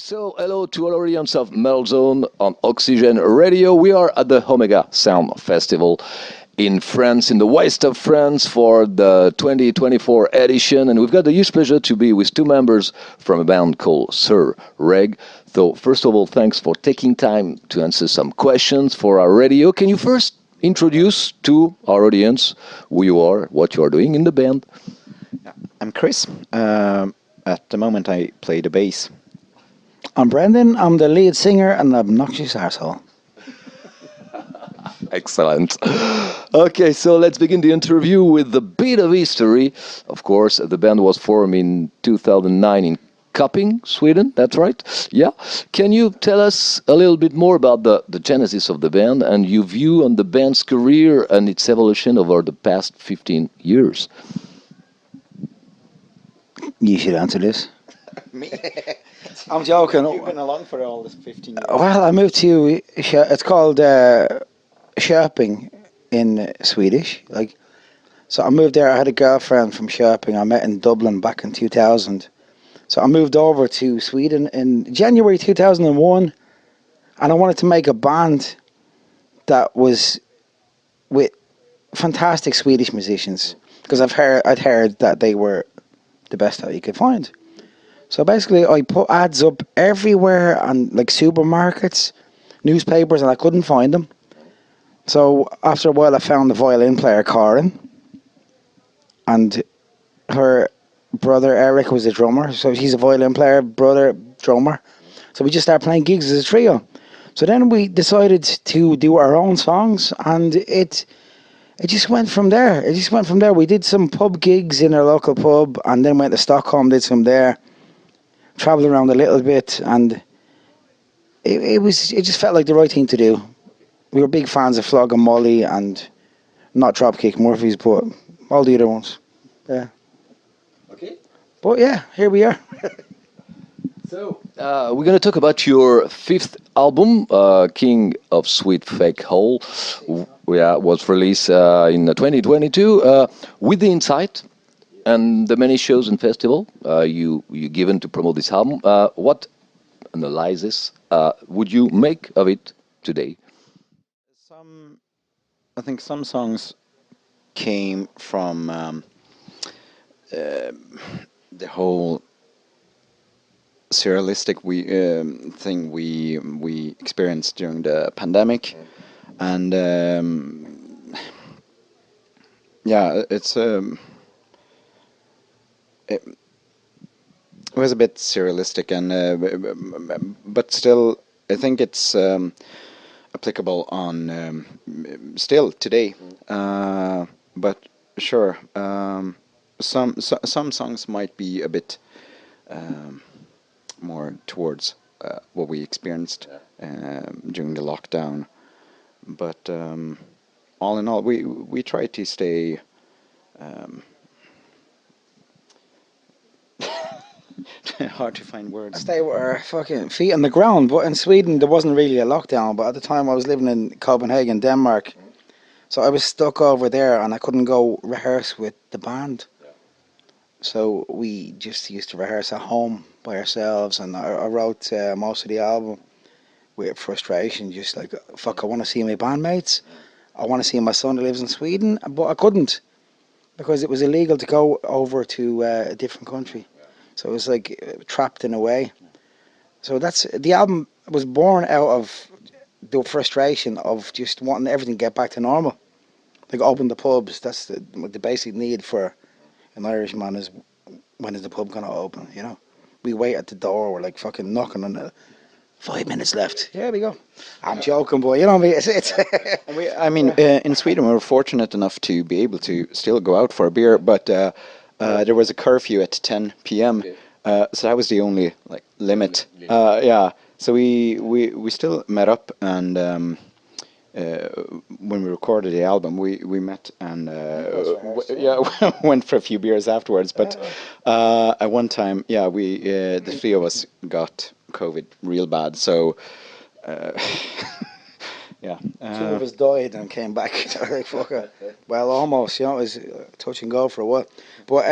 So, hello to all audience of Métal Zone on Oxygène Radio. We are at the Omega Sound Festival in France, in the west of France, for the 2024 edition. And we've got the huge pleasure to be with two members from a band called SIR REG. So, first of all, thanks for taking time to answer some questions for our radio. Can you first introduce to our audience who you are, what you are doing in the band? I'm Chris. At the moment, I play the bass. I'm Brendan. I'm the lead singer and the obnoxious arsehole. Excellent. Okay, so let's begin the interview with a bit of history. Of course, the band was formed in 2009 in Koping, Sweden. That's right? Yeah. Can you tell us a little bit more about the genesis of the band and your view on the band's career and its evolution over the past 15 years? You should answer this. Me? I'm joking. You've been along for all this 15 years. Well, I moved to, it's called Köping in Swedish. So I moved there. I had a girlfriend from Köping. I met in Dublin back in 2000. So I moved over to Sweden in January 2001, and I wanted to make a band that was with fantastic Swedish musicians, because I'd heard that they were the best that you could find. So basically, I put ads up everywhere on like supermarkets, newspapers, and I couldn't find them. So after a while, I found the violin player Karin, and her brother Eric was a drummer. So she's a violin player, brother drummer. So we just started playing gigs as a trio. So then we decided to do our own songs, and it just went from there. We did some pub gigs in our local pub, and then went to Stockholm, did some there. Travelled around a little bit, and it just felt like the right thing to do. We were big fans of Flog and Molly, and not Dropkick Murphys, but all the other ones. Yeah. Okay. But yeah, here we are. So, we're going to talk about your fifth album, King of Sweet Fake Hole. Yeah, was released in 2022 with the insight and the many shows and festival you given to promote this album. What analysis would you make of it today? I think some songs came from the whole surrealistic thing we experienced during the pandemic, and yeah, it was a bit surrealistic, and but still, I think it's applicable on still today. But sure, some songs might be a bit more towards what we experienced during the lockdown. But all in all, we try to stay. Hard to find words. Stay with our fucking feet on the ground. But in Sweden, there wasn't really a lockdown. But at the time, I was living in Copenhagen, Denmark. So I was stuck over there, and I couldn't go rehearse with the band. So we just used to rehearse at home by ourselves, and I wrote most of the album with frustration, just like, fuck, I want to see my bandmates. I want to see my son who lives in Sweden, but I couldn't, because it was illegal to go over to a different country. So it was like trapped in a way. So the album was born out of the frustration of just wanting everything to get back to normal. Like open the pubs, that's the basic need for an Irishman, is when is the pub gonna open, you know? We wait at the door, we're like fucking knocking on it. 5 minutes left. Here we go. I'm joking, boy. You know what I mean? I mean, in Sweden, we were fortunate enough to be able to still go out for a beer, but there was a curfew at 10 p.m. So that was the only limit. Yeah. So we still met up, and when we recorded the album, we met and went for a few beers afterwards. But at one time, the three of us got COVID real bad. So yeah, two of us died and came back. Like, fuck it. Well, almost. You know, it was touch and go for a while. But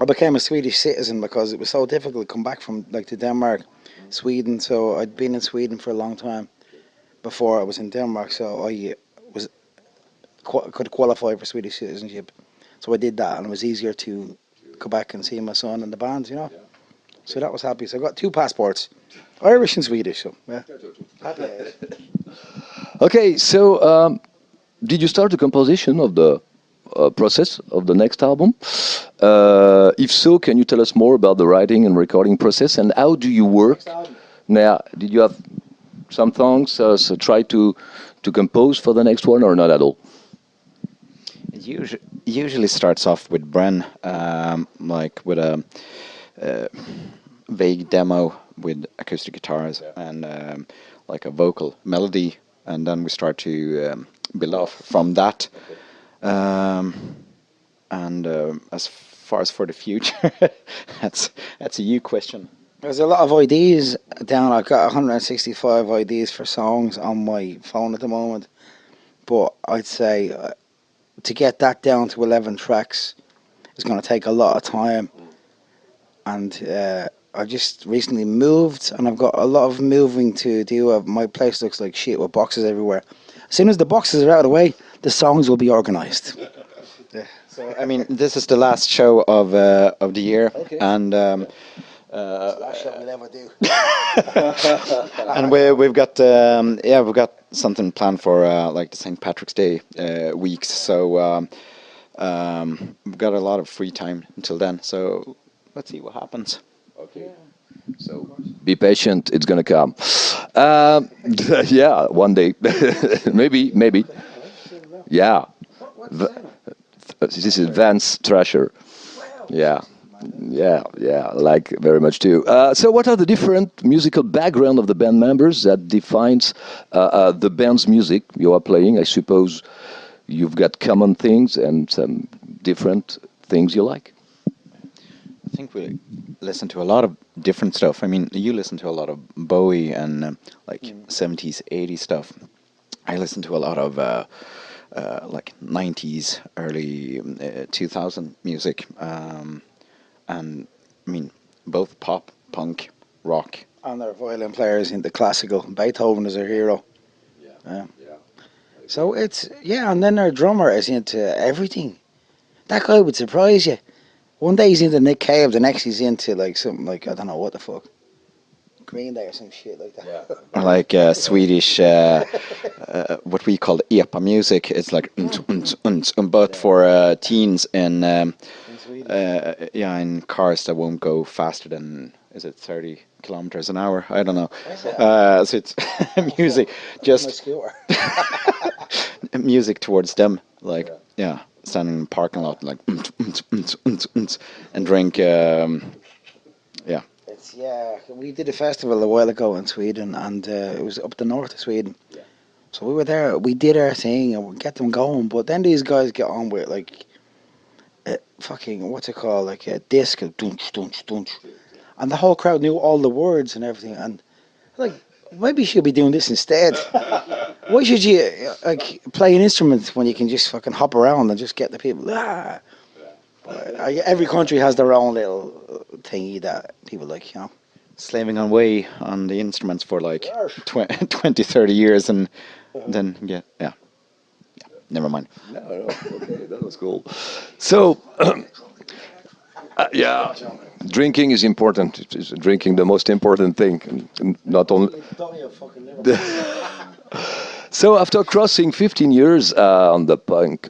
I became a Swedish citizen because it was so difficult to come back from to Denmark. Sweden. So I'd been in Sweden for a long time before I was in Denmark. So I was could qualify for Swedish citizenship. So I did that, and it was easier to go back and see my son and the band, you know. So that was happy. So I got 2 passports, Irish and Swedish. So yeah, happy. Okay, so did you start the composition of the process of the next album? If so, can you tell us more about the writing and recording process, and how do you work? Now, did you have some songs so try to compose for the next one, or not at all? It usually starts off with Bren, like with a vague demo with acoustic guitars and like a vocal melody, and then we start to build off from that. And as far as for the future, that's a you question. There's a lot of ideas down. I've got 165 ideas for songs on my phone at the moment, but I'd say to get that down to 11 tracks is going to take a lot of time. And I just recently moved, and I've got a lot of moving to do. My place looks like shit with boxes everywhere. As soon as the boxes are out of the way, the songs will be organised. Yeah. So I mean, this is the last show of the year, okay. And last show we'll ever do. And we've got we've got something planned for like the St. Patrick's Day weeks. So we've got a lot of free time until then. So let's see what happens. Okay. So be patient, it's gonna come. Yeah, one day. maybe. Yeah. This is Vance Thrasher. Yeah, like very much too. So what are the different musical background of the band members that defines the band's music you are playing? I suppose you've got common things and some different things you like. I think we listen to a lot of different stuff. I mean, you listen to a lot of Bowie and like 70s, 80s stuff. I listen to a lot of like 90s, early 2000 music. And I mean, both pop, punk, rock. And their violin players into classical. Beethoven is our hero. Yeah. So it's, and then their drummer is into everything. That guy would surprise you. One day he's into Nick Cave, the next he's into like something like, I don't know what the fuck, Green Day or some shit like that. Yeah. Or like Swedish, what we call EPA music. It's like but for teens in in cars that won't go faster than, is it 30 kilometers an hour? I don't know. So it's music, just music towards them, like standing in the parking lot, like and drink. We did a festival a while ago in Sweden, and it was up the north of Sweden. Yeah. So we were there, we did our thing, and we get them going. But then these guys get on with like fucking, what's it called, like a disco, dunch, dunch, dunch, and the whole crowd knew all the words and everything. And like, maybe you should be doing this instead. Why should you like play an instrument when you can just fucking hop around and just get the people? Every country has their own little thingy that people like, you know. Slaving away on the instruments for like 20, 30 years, and then never mind. No, okay, that was cool. So, drinking is important. It's drinking the most important thing, and not only. So after crossing 15 years on the punk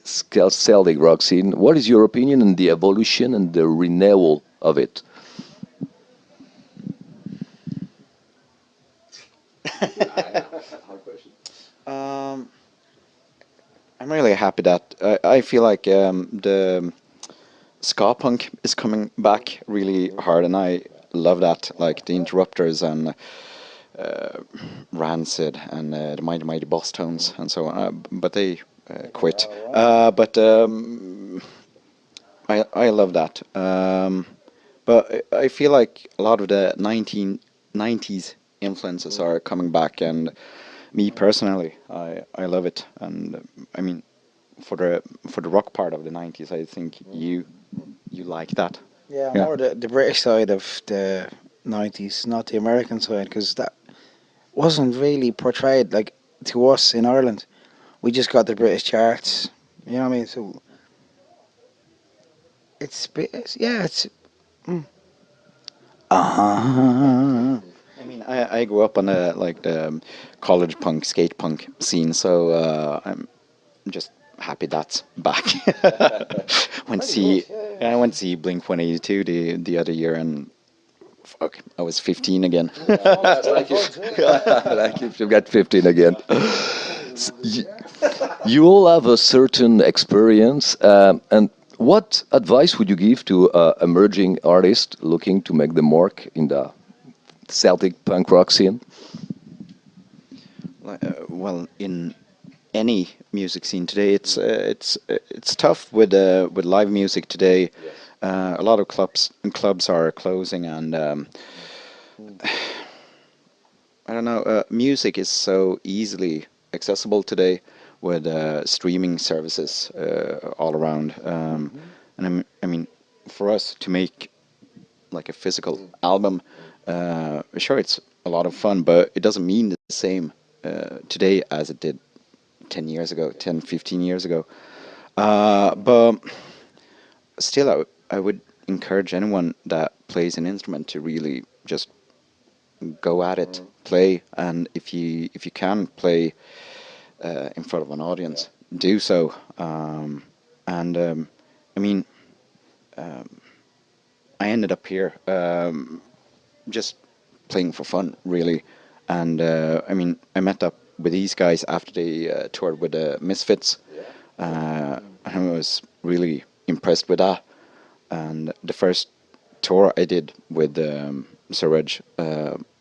Celtic rock scene, what is your opinion on the evolution and the renewal of it? I'm really happy that I feel like the ska punk is coming back really hard, and I love that, like the Interrupters and Rancid and the Mighty Boss Tones and so on, but they quit. But I love that. But I feel like a lot of the 1990s influences are coming back, and me personally, I love it. And I mean, for the rock part of the 90s, I think you like that. Yeah, more the British side of the '90s, not the American side, because that wasn't really portrayed like to us in Ireland. We just got the British charts, you know what I mean? So it's mm. Uh-huh. I mean, I grew up on the college punk, skate punk scene, so I'm just happy that's back. went to see, I went to see Blink 182 the other year, and fuck, I was 15 again. Like you've got 15 again. You all have a certain experience, and what advice would you give to emerging artists looking to make the mark in the Celtic punk rock scene? Well, in any music scene today, it's tough with live music today. A lot of clubs are closing, and I don't know. Music is so easily accessible today with streaming services all around. And I mean, for us to make like a physical album, sure, it's a lot of fun, but it doesn't mean the same today as it did 10 years ago, 10, 15 years ago. But still, I would encourage anyone that plays an instrument to really just go at it, play, and if you can play in front of an audience, do so. I mean, I ended up here just playing for fun, really. And I mean, I met up with these guys after they toured with the Misfits, and I was really impressed with that. And the first tour I did with SIR REG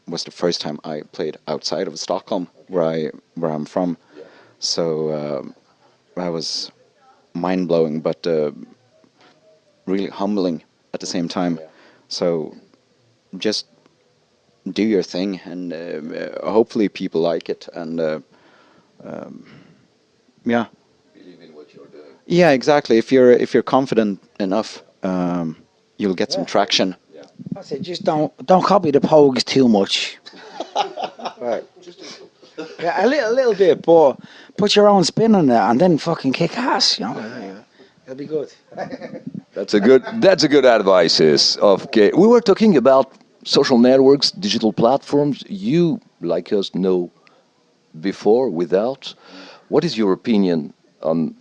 was the first time I played outside of Stockholm, where I'm from. So that was mind-blowing, but really humbling at the same time. So just do your thing, and hopefully people like it. And yeah, Believe in what you're doing. yeah, exactly. If you're confident enough, you'll get some traction. I said, just don't copy the Pogues too much. Right. Yeah, a little bit, but put your own spin on it, and then fucking kick ass. You know, it'll be good. That's a good advice. Okay, we were talking about social networks, digital platforms. You, like us, know before, without. What is your opinion on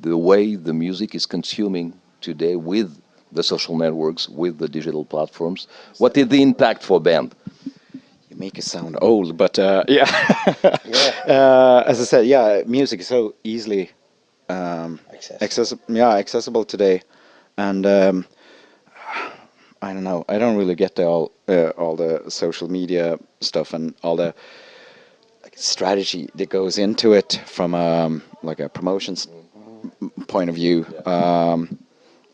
the way the music is consuming today with the social networks, with the digital platforms? What is the impact for band? You make it sound old, but yeah. As I said, yeah, music is so easily accessible today, and I don't know. I don't really get all the social media stuff and all the strategy that goes into it from like a promotions point of view.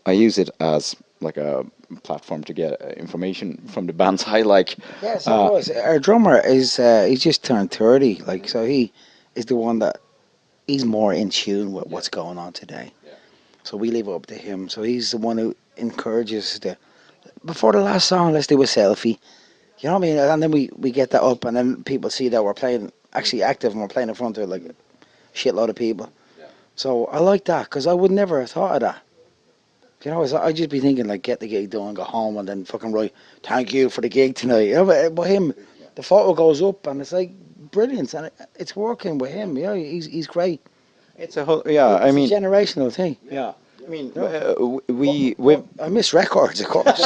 I use it as like a platform to get information from the bands I like. Yes, it was. Our drummer is he just turned 30, like, so he is the one that he's more in tune with what's going on today. So we leave it up to him. So he's the one who encourages before the last song, let's do a selfie. You know what I mean? And then we get that up, and then people see that we're playing actually active, and we're playing in front of like a shitload of people. So I like that, because I would never have thought of that. You know, I'd just be thinking, like, get the gig done, go home, and then fucking write, thank you for the gig tonight. You know, but him, the photo goes up, and it's like brilliant, and it's working with him. You know, he's great. It's a whole, yeah. I mean, it's a generational thing. yeah. I mean, I miss records, of course.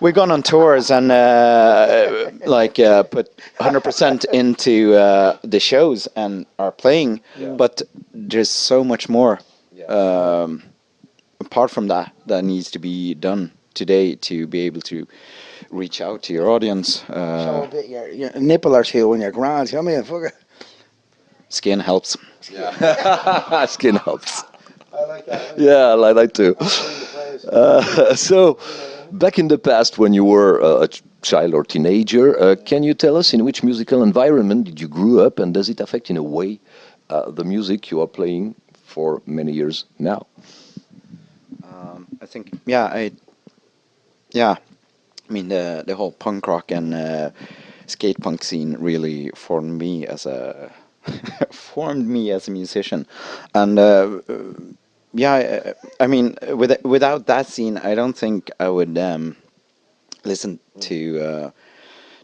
we've gone on tours and put 100% into the shows and are playing, but there's so much more. Apart from that needs to be done today to be able to reach out to your audience. Show a bit your nipple or two when you're grand. You know what I mean? Fuck it. Skin helps. Yeah. Skin helps. I like that. Yeah, I like that too. So, back in the past when you were a child or teenager, can you tell us in which musical environment did you grow up, and does it affect in a way the music you are playing for many years now? I think, I mean, the whole punk rock and skate punk scene really formed me as a musician, and I mean, without that scene, I don't think I would listen to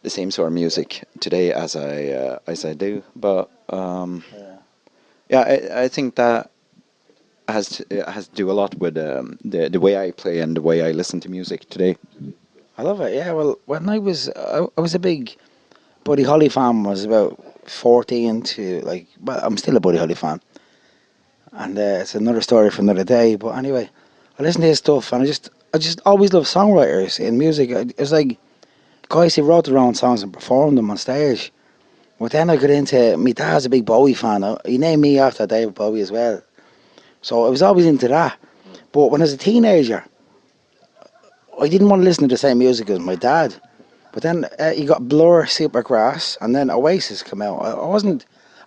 the same sort of music today as I do. But I think that has to do a lot with the way I play and the way I listen to music today. I love it. Yeah. Well, when I was a big Buddy Holly fan. Was about 14 to like. Well, I'm still a Buddy Holly fan, and it's another story for another day. But anyway, I listen to his stuff, and I just always love songwriters in music. It was like guys who wrote their own songs and performed them on stage. But then I got into, my dad's a big Bowie fan. He named me after David Bowie as well. So I was always into that. But when I was a teenager, I didn't want to listen to the same music as my dad. But then you got Blur, Supergrass, and then Oasis come out.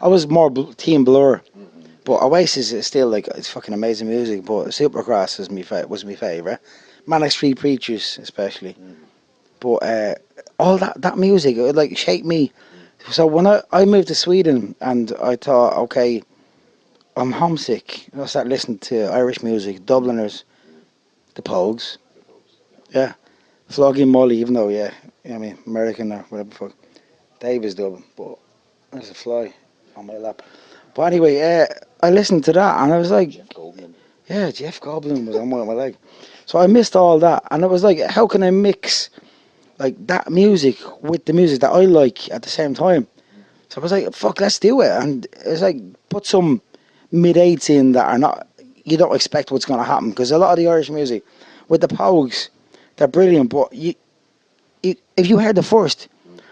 I was more Team Blur. But Oasis is still like, it's fucking amazing music. But Supergrass was my favourite. Manic Street Preachers especially. But all that music, it like shaped me. So when I moved to Sweden and I thought, okay, I'm homesick. I started listening to Irish music, Dubliners, the Pogues. Yeah. Flogging Molly, even though, yeah, I mean, American or whatever the fuck. Dave is Dublin, but there's a fly on my lap. But anyway, I listened to that and I was like, Jeff Goldblum was on my leg. So I missed all that and it was like, how can I mix like that music with the music that I like at the same time? So I was like, fuck, let's do it. And it's like, put some mid-eights in that are not, you don't expect what's going to happen. Because a lot of the Irish music, with the Pogues, they're brilliant. But if you heard the first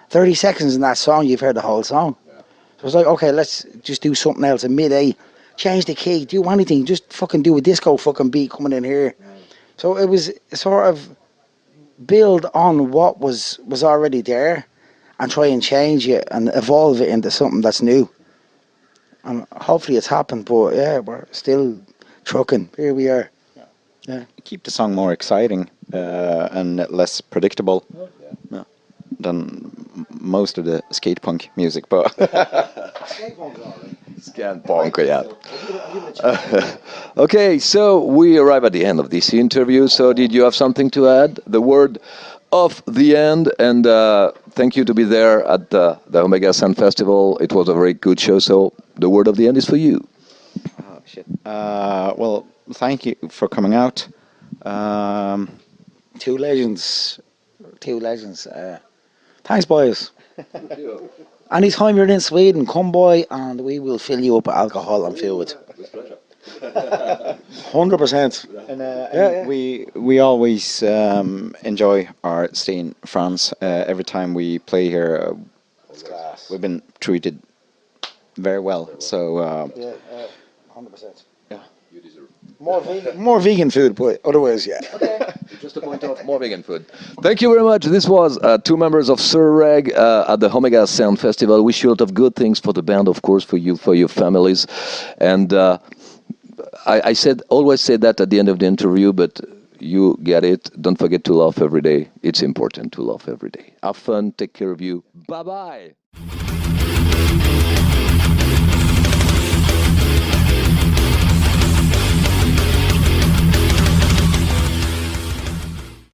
30 seconds in that song, you've heard the whole song. So I was like, okay, let's just do something else. In mid-eight, change the key, do anything. Just fucking do a disco fucking beat coming in here. So it was sort of build on what was already there and try and change it and evolve it into something that's new. And hopefully it's happened, but yeah, we're still trucking. Here we are. Yeah. Keep the song more exciting and less predictable than most of the skate punk music, but Skate punk, yeah. Okay, so we arrive at the end of this interview. So did you have something to add? The word of the end, and thank you to be there at the Omega Sound Festival. It was a very good show, so the word of the end is for you. Oh, shit. Well, thank you for coming out. Two legends. Thanks, boys. Anytime you're in Sweden, come by and we will fill you up with alcohol and food. 100%. And we always enjoy our stay in France. Every time we play here, we've been treated very well. So 100%. Yeah. You deserve more vegan food, but otherwise, yeah. Okay. Just to point out, more vegan food. Thank you very much. This was two members of SIR REG at the Omega Sound Festival. Wish you a lot of good things for the band, of course, for you, for your families, and. I always say that at the end of the interview, but you get it. Don't forget to laugh every day. It's important to laugh every day. Have fun. Take care of you. Bye-bye.